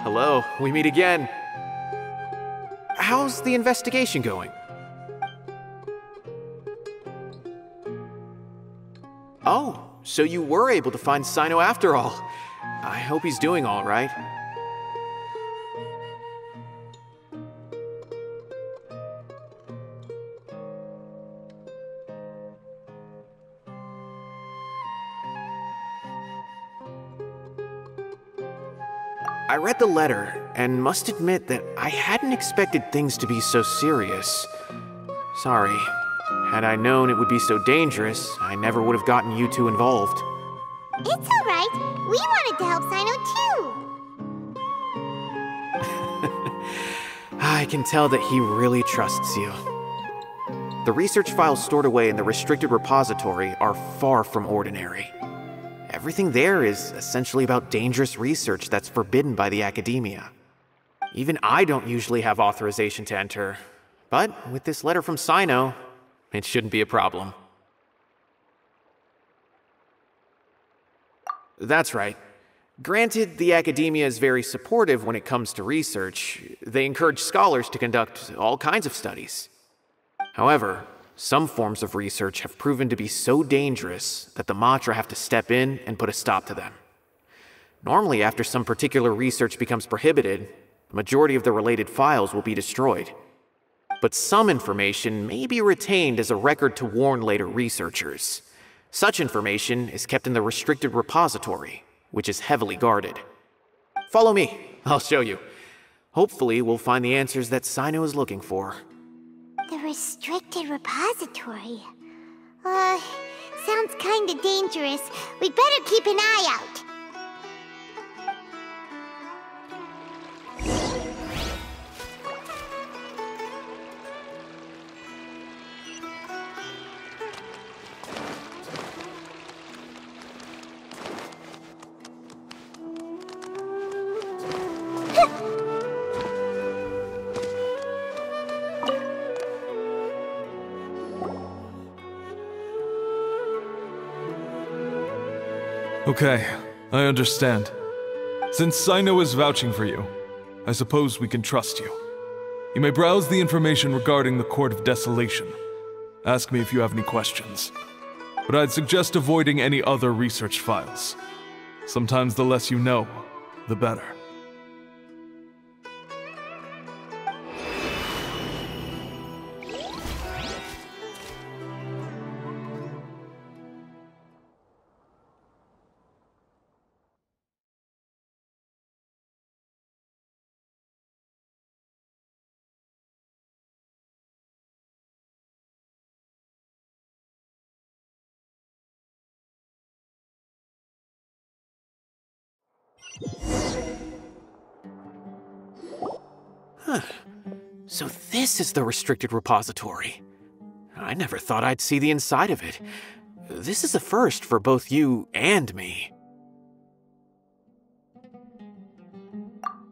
hello, we meet again. How's the investigation going? Oh, so you were able to find Sino after all. I hope he's doing all right. I read the letter, and must admit that I hadn't expected things to be so serious. Sorry. Had I known it would be so dangerous, I never would have gotten you two involved. It's alright. We wanted to help Sino too. I can tell that he really trusts you. The research files stored away in the restricted repository are far from ordinary. Everything there is essentially about dangerous research that's forbidden by the academia. Even I don't usually have authorization to enter, but with this letter from Sino, it shouldn't be a problem. That's right. Granted, the academia is very supportive when it comes to research. They encourage scholars to conduct all kinds of studies. However, some forms of research have proven to be so dangerous that the Matra have to step in and put a stop to them. Normally, after some particular research becomes prohibited, the majority of the related files will be destroyed. But some information may be retained as a record to warn later researchers. Such information is kept in the restricted repository, which is heavily guarded. Follow me, I'll show you. Hopefully, we'll find the answers that Sino is looking for. The restricted repository. Sounds kinda dangerous. We'd better keep an eye out. Okay, I understand. Since Sino is vouching for you, I suppose we can trust you. You may browse the information regarding the Court of Desolation. Ask me if you have any questions. But I'd suggest avoiding any other research files. Sometimes the less you know, the better. So this is the restricted repository. I never thought I'd see the inside of it. This is a first for both you and me.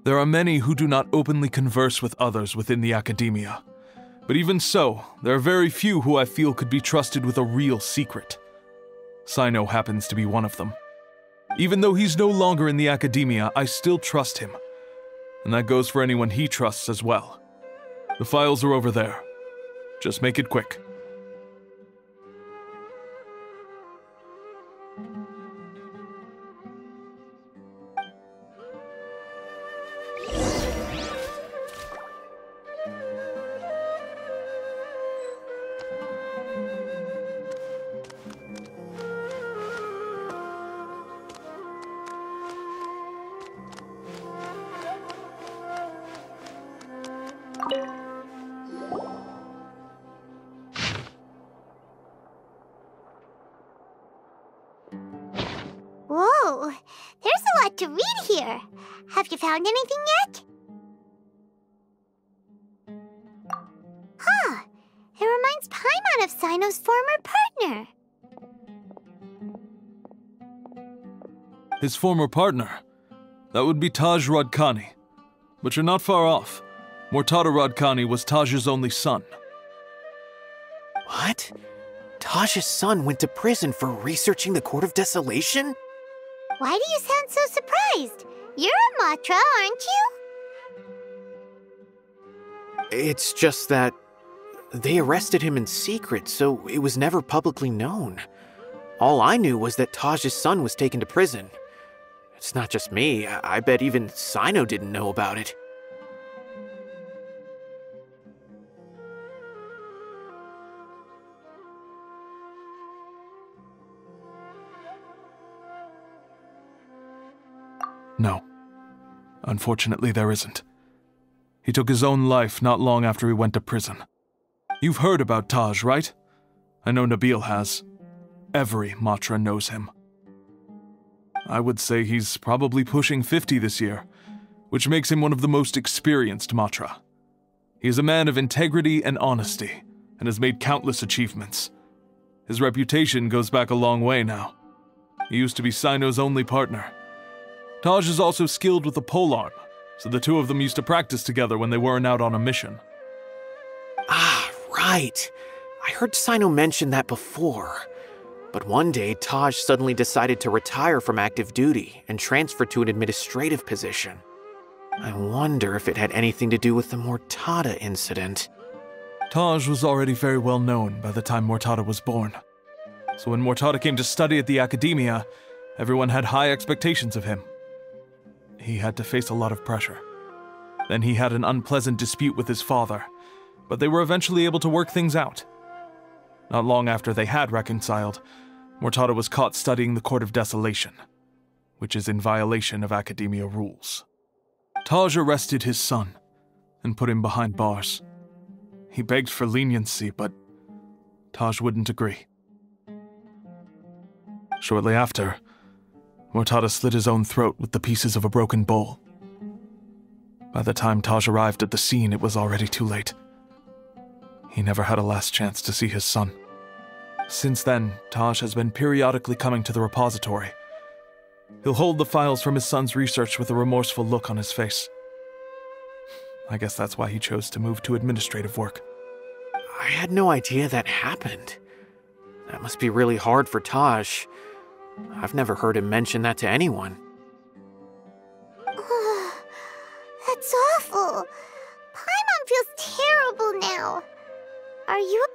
There are many who do not openly converse with others within the academia. But even so, there are very few who I feel could be trusted with a real secret. Sino happens to be one of them. Even though he's no longer in the academia, I still trust him. And that goes for anyone he trusts as well. The files are over there. Just make it quick. Whoa, there's a lot to read here. Have you found anything yet? Huh, it reminds Paimon of Sino's former partner. His former partner? That would be Taj Radkani. But you're not far off. Mortada Radkani was Taj's only son. What? Taj's son went to prison for researching the Court of Desolation? Why do you sound so surprised? You're a Matra, aren't you? It's just that they arrested him in secret, so it was never publicly known. All I knew was that Taj's son was taken to prison. It's not just me. I bet even Sino didn't know about it. No. Unfortunately, there isn't. He took his own life not long after he went to prison. You've heard about Taj, right? I know Nabil has. Every Matra knows him. I would say he's probably pushing 50 this year, which makes him one of the most experienced Matra. He is a man of integrity and honesty, and has made countless achievements. His reputation goes back a long way now. He used to be Sino's only partner. Taj is also skilled with the polearm, so the two of them used to practice together when they weren't out on a mission. Ah, right. I heard Sino mention that before. But one day, Taj suddenly decided to retire from active duty and transfer to an administrative position. I wonder if it had anything to do with the Mortada incident. Taj was already very well known by the time Mortada was born. So when Mortada came to study at the academia, everyone had high expectations of him. He had to face a lot of pressure. Then he had an unpleasant dispute with his father, but they were eventually able to work things out. Not long after they had reconciled, Mortada was caught studying the Court of Desolation, which is in violation of academia rules. Taj arrested his son and put him behind bars. He begged for leniency, but Taj wouldn't agree. Shortly after, Mortada slit his own throat with the pieces of a broken bowl. By the time Taj arrived at the scene, it was already too late. He never had a last chance to see his son. Since then, Taj has been periodically coming to the repository. He'll hold the files from his son's research with a remorseful look on his face. I guess that's why he chose to move to administrative work. I had no idea that happened. That must be really hard for Taj. I've never heard him mention that to anyone. That's awful. Paimon feels terrible now. Are you...